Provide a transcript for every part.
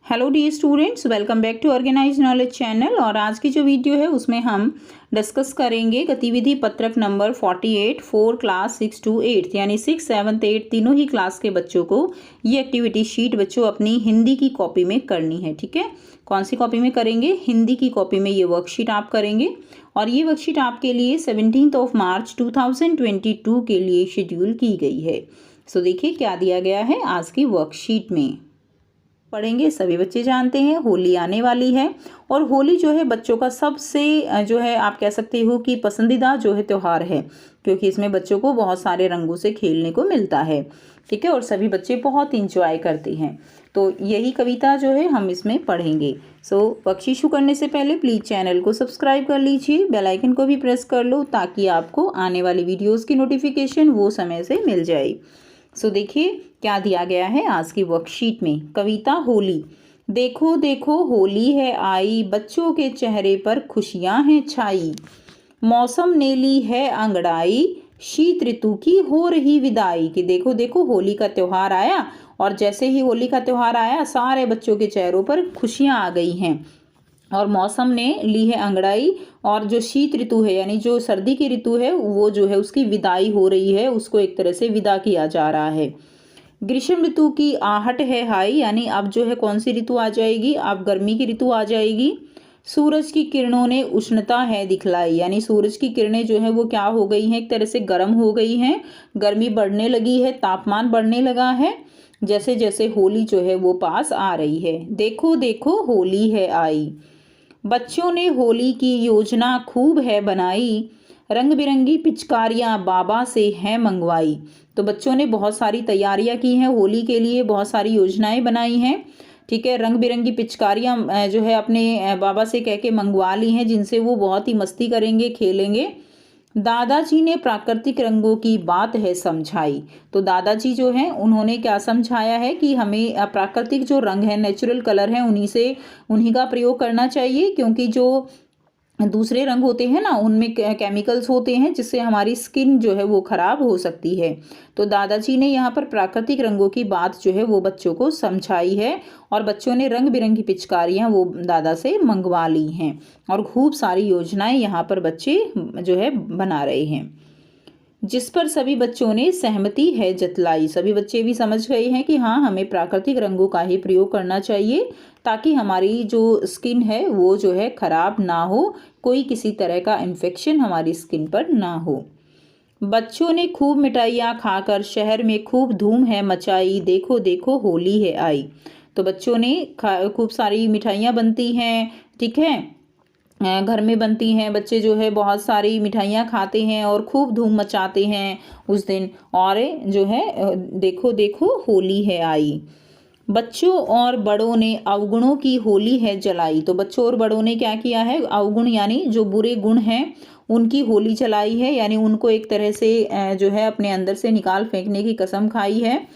Hello dear students, welcome back to organize knowledge channel. और आज की जो वीडियो है उसमें हम डिस्कस करेंगे गतिविधि पत्रक नंबर 48 4 क्लास 6 to 8 यानी 6, 7, 8 तीनों ही क्लास के बच्चों को ये एक्टिविटी शीट बच्चों अपनी हिंदी की कॉपी में करनी है। ठीक है, कौन सी कॉपी में करेंगे? हिंदी की कॉपी में ये वर्कशीट आप करेंगे। और ये वर्कशीट आपके लिए 17 मार्च 2022 के लिए शेड्यूल की गई है। सो देखिए क्या दिया गया है आज की वर्कशीट में। पढ़ेंगे, सभी बच्चे जानते हैं होली आने वाली है और होली जो है बच्चों का सबसे जो है आप कह सकते हो कि पसंदीदा जो है त्यौहार है, क्योंकि इसमें बच्चों को बहुत सारे रंगों से खेलने को मिलता है। ठीक है, और सभी बच्चे बहुत इंजॉय करते हैं। तो यही कविता जो है हम इसमें पढ़ेंगे। सो वर्कशीट शुरू करने से पहले प्लीज़ चैनल को सब्सक्राइब कर लीजिए, बेल आइकन को भी प्रेस कर लो ताकि आपको आने वाली वीडियोज़ की नोटिफिकेशन वो समय से मिल जाए। सो देखिए क्या दिया गया है आज की वर्कशीट में। कविता होली। देखो देखो होली है आई, बच्चों के चेहरे पर खुशियां हैं छाई। मौसम ने ली है अंगड़ाई, शीत ऋतु की हो रही विदाई। कि देखो देखो होली का त्यौहार आया और जैसे ही होली का त्यौहार आया सारे बच्चों के चेहरों पर खुशियां आ गई हैं और मौसम ने ली है अंगड़ाई। और जो शीत ऋतु है यानी जो सर्दी की ऋतु है वो जो है उसकी विदाई हो रही है, उसको एक तरह से विदा किया जा रहा है। ग्रीष्म ऋतु की आहट है हाई, यानी अब जो है कौन सी ऋतु आ जाएगी? अब गर्मी की ऋतु आ जाएगी। सूरज की किरणों ने उष्णता है दिखलाई, यानी सूरज की किरणें जो है वो क्या हो गई हैं? एक तरह से गर्म हो गई हैं, गर्मी बढ़ने लगी है, तापमान बढ़ने लगा है जैसे जैसे होली जो है वो पास आ रही है। देखो देखो होली है आई, बच्चों ने होली की योजना खूब है बनाई, रंग बिरंगी पिचकारियां बाबा से हैं मंगवाई। तो बच्चों ने बहुत सारी तैयारियां की हैं होली के लिए, बहुत सारी योजनाएं बनाई हैं। ठीक है, रंग बिरंगी पिचकारियां जो है अपने बाबा से कह के मंगवा ली हैं, जिनसे वो बहुत ही मस्ती करेंगे, खेलेंगे। दादाजी ने प्राकृतिक रंगों की बात है समझाई। तो दादाजी जो हैं उन्होंने क्या समझाया है कि हमें प्राकृतिक जो रंग है, नेचुरल कलर है, उन्हीं का प्रयोग करना चाहिए, क्योंकि जो दूसरे रंग होते हैं ना उनमें केमिकल्स होते हैं जिससे हमारी स्किन जो है वो खराब हो सकती है। तो दादाजी ने यहाँ पर प्राकृतिक रंगों की बात जो है वो बच्चों को समझाई है और बच्चों ने रंग बिरंगी पिचकारियाँ वो दादा से मंगवा ली हैं और खूब सारी योजनाएं यहाँ पर बच्चे जो है बना रहे हैं, जिस पर सभी बच्चों ने सहमति है जतलाई। सभी बच्चे भी समझ गए हैं कि हाँ हमें प्राकृतिक रंगों का ही प्रयोग करना चाहिए ताकि हमारी जो स्किन है वो जो है खराब ना हो, कोई किसी तरह का इन्फेक्शन हमारी स्किन पर ना हो। बच्चों ने खूब मिठाइयाँ खाकर शहर में खूब धूम है मचाई, देखो देखो होली है आई। तो बच्चों ने खूब सारी मिठाइयाँ बनती हैं, ठीक है, घर में बनती हैं, बच्चे जो है बहुत सारी मिठाइयाँ खाते हैं और खूब धूम मचाते हैं उस दिन। और जो है देखो देखो होली है आई, बच्चों और बड़ों ने अवगुणों की होली है जलाई। तो बच्चों और बड़ों ने क्या किया है? अवगुण यानी जो बुरे गुण हैं उनकी होली जलाई है, यानी उनको एक तरह से जो है अपने अंदर से निकाल फेंकने की कसम खाई है।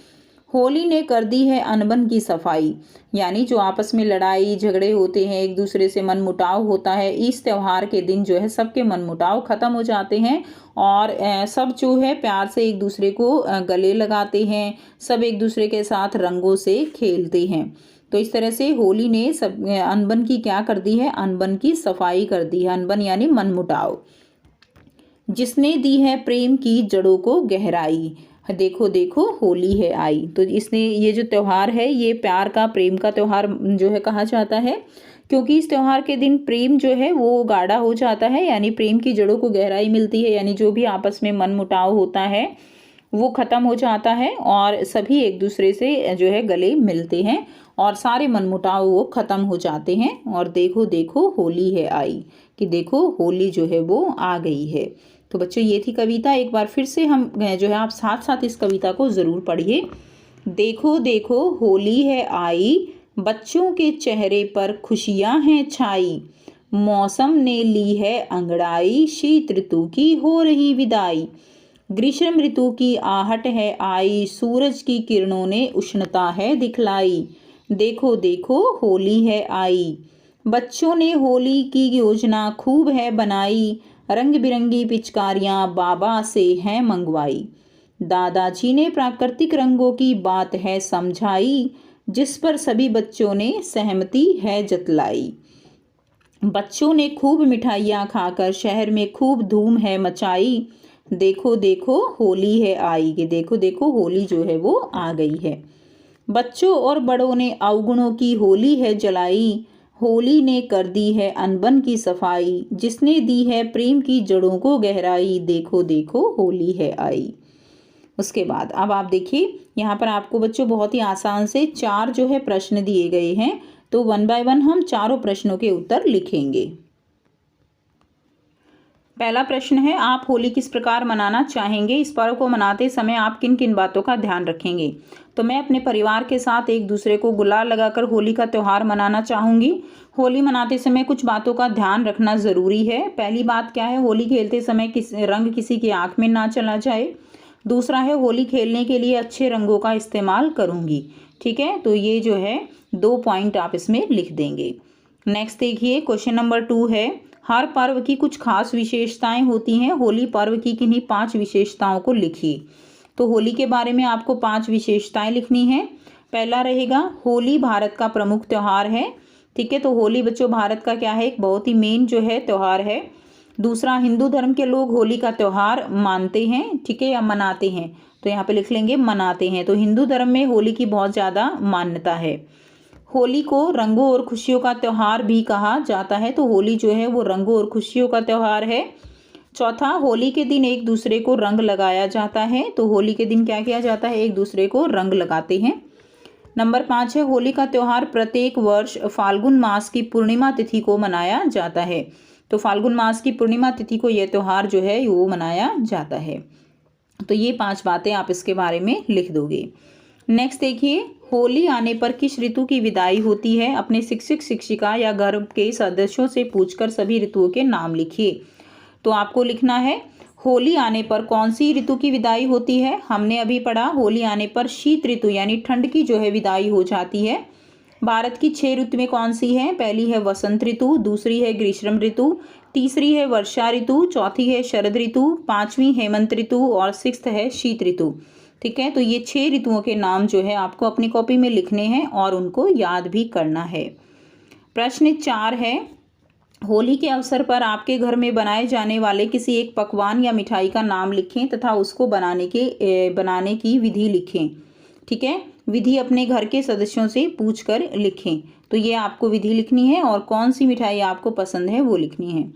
होली ने कर दी है अनबन की सफाई, यानी जो आपस में लड़ाई झगड़े होते हैं, एक दूसरे से मनमुटाव होता है, इस त्यौहार के दिन जो है सबके मनमुटाव खत्म हो जाते हैं और सब जो है प्यार से एक दूसरे को गले लगाते हैं, सब एक दूसरे के साथ रंगों से खेलते हैं। तो इस तरह से होली ने सब अनबन की क्या कर दी है? अनबन की सफाई कर दी है। अनबन यानी मनमुटाव। जिसने दी है प्रेम की जड़ों को गहराई, देखो देखो होली है आई। तो इसने ये जो त्यौहार है ये प्यार का, प्रेम का त्यौहार जो है कहा जाता है, क्योंकि इस त्यौहार के दिन प्रेम जो है वो गाढ़ा हो जाता है, यानी प्रेम की जड़ों को गहराई मिलती है, यानी जो भी आपस में मनमुटाव होता है वो खत्म हो जाता है और सभी एक दूसरे से जो है गले मिलते हैं और सारे मनमुटाव वो खत्म हो जाते हैं। और देखो देखो होली है आई, कि देखो होली जो है वो आ गई है। तो बच्चों ये थी कविता। एक बार फिर से हम जो है आप साथ साथ इस कविता को ज़रूर पढ़िए। देखो देखो होली है आई, बच्चों के चेहरे पर खुशियां हैं छाई। मौसम ने ली है अंगड़ाई, शीत ऋतु की हो रही विदाई। ग्रीष्म ऋतु की आहट है आई, सूरज की किरणों ने उष्णता है दिखलाई। देखो देखो होली है आई, बच्चों ने होली की योजना खूब है बनाई, रंग बिरंगी पिचकारियां बाबा से हैं मंगवाई। दादाजी ने प्राकृतिक रंगों की बात है समझाई, जिस पर सभी बच्चों ने सहमति है जतलाई। बच्चों ने खूब मिठाइयाँ खाकर शहर में खूब धूम है मचाई। देखो देखो होली है आई, कि देखो देखो होली जो है वो आ गई है। बच्चों और बड़ों ने अवगुणों की होली है जलाई। होली ने कर दी है अनबन की सफाई। जिसने दी है प्रेम की जड़ों को गहराई। देखो देखो होली है आई। उसके बाद अब आप देखिए यहाँ पर आपको बच्चों बहुत ही आसान से 4 जो है प्रश्न दिए गए हैं, तो 1 बाय 1 हम चारों प्रश्नों के उत्तर लिखेंगे। पहला प्रश्न है, आप होली किस प्रकार मनाना चाहेंगे? इस पर्व को मनाते समय आप किन किन बातों का ध्यान रखेंगे? तो मैं अपने परिवार के साथ एक दूसरे को गुलाल लगाकर होली का त्यौहार मनाना चाहूँगी। होली मनाते समय कुछ बातों का ध्यान रखना ज़रूरी है। पहली बात क्या है, होली खेलते समय रंग किसी की आँख में ना चला जाए। दूसरा है, होली खेलने के लिए अच्छे रंगों का इस्तेमाल करूँगी। ठीक है, तो ये जो है 2 पॉइंट आप इसमें लिख देंगे। नेक्स्ट देखिए, क्वेश्चन नंबर 2 है, हर पर्व की कुछ खास विशेषताएं होती हैं। होली पर्व की किन्हीं 5 विशेषताओं को लिखिए। तो होली के बारे में आपको 5 विशेषताएं लिखनी है। पहला रहेगा, होली भारत का प्रमुख त्यौहार है। ठीक है, तो होली बच्चों भारत का क्या है, एक बहुत ही मेन जो है त्यौहार है। दूसरा, हिंदू धर्म के लोग होली का त्यौहार मानते हैं, ठीक है, या मनाते हैं। तो यहाँ पे लिख लेंगे मनाते हैं। तो हिंदू धर्म में होली की बहुत ज़्यादा मान्यता है। होली को रंगों और खुशियों का त्यौहार भी कहा जाता है। तो होली जो है वो रंगों और खुशियों का त्यौहार है। चौथा, होली के दिन एक दूसरे को रंग लगाया जाता है। तो होली के दिन क्या किया जाता है, एक दूसरे को रंग लगाते हैं। नंबर 5 है, होली का त्यौहार प्रत्येक वर्ष फाल्गुन मास की पूर्णिमा तिथि को मनाया जाता है। तो फाल्गुन मास की पूर्णिमा तिथि को यह त्यौहार जो है वो मनाया जाता है। तो ये 5 बातें आप इसके बारे में लिख दोगे। नेक्स्ट देखिए, होली आने पर किस ऋतु की विदाई होती है? अपने शिक्षक शिक्षिका या घर के सदस्यों से पूछकर सभी ऋतुओं के नाम लिखिए। तो आपको लिखना है, होली आने पर कौन सी ऋतु की विदाई होती है? हमने अभी पढ़ा, होली आने पर शीत ऋतु यानी ठंड की जो है विदाई हो जाती है। भारत की 6 ऋतुएं कौन सी हैं? पहली है वसंत ऋतु, दूसरी है ग्रीष्म ऋतु, तीसरी है वर्षा ऋतु, चौथी है शरद ऋतु, 5वीं हेमंत ऋतु और 6th है शीत ऋतु। ठीक है, तो ये 6 ऋतुओं के नाम जो है आपको अपनी कॉपी में लिखने हैं और उनको याद भी करना है। प्रश्न 4 है, होली के अवसर पर आपके घर में बनाए जाने वाले किसी एक पकवान या मिठाई का नाम लिखें तथा उसको बनाने की विधि लिखें। ठीक है, विधि अपने घर के सदस्यों से पूछकर लिखें। तो ये आपको विधि लिखनी है और कौन सी मिठाई आपको पसंद है वो लिखनी है।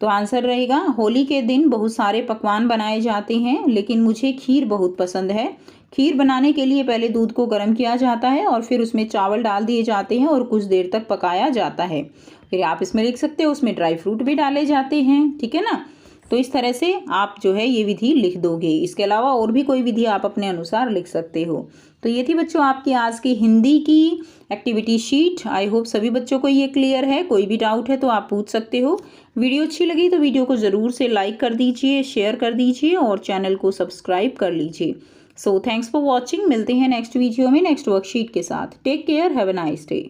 तो आंसर रहेगा, होली के दिन बहुत सारे पकवान बनाए जाते हैं, लेकिन मुझे खीर बहुत पसंद है। खीर बनाने के लिए पहले दूध को गर्म किया जाता है और फिर उसमें चावल डाल दिए जाते हैं और कुछ देर तक पकाया जाता है। फिर आप इसमें लिख सकते हो उसमें ड्राई फ्रूट भी डाले जाते हैं। ठीक है ना, तो इस तरह से आप जो है ये विधि लिख दोगे। इसके अलावा और भी कोई विधि आप अपने अनुसार लिख सकते हो। तो ये थी बच्चों आपकी आज की हिंदी की एक्टिविटी शीट। आई होप सभी बच्चों को ये क्लियर है। कोई भी डाउट है तो आप पूछ सकते हो। वीडियो अच्छी लगी तो वीडियो को ज़रूर से लाइक कर दीजिए, शेयर कर दीजिए और चैनल को सब्सक्राइब कर लीजिए। So thanks for watching. मिलते हैं नेक्स्ट वीडियो में नेक्स्ट वर्कशीट के साथ। Take care, have a nice day.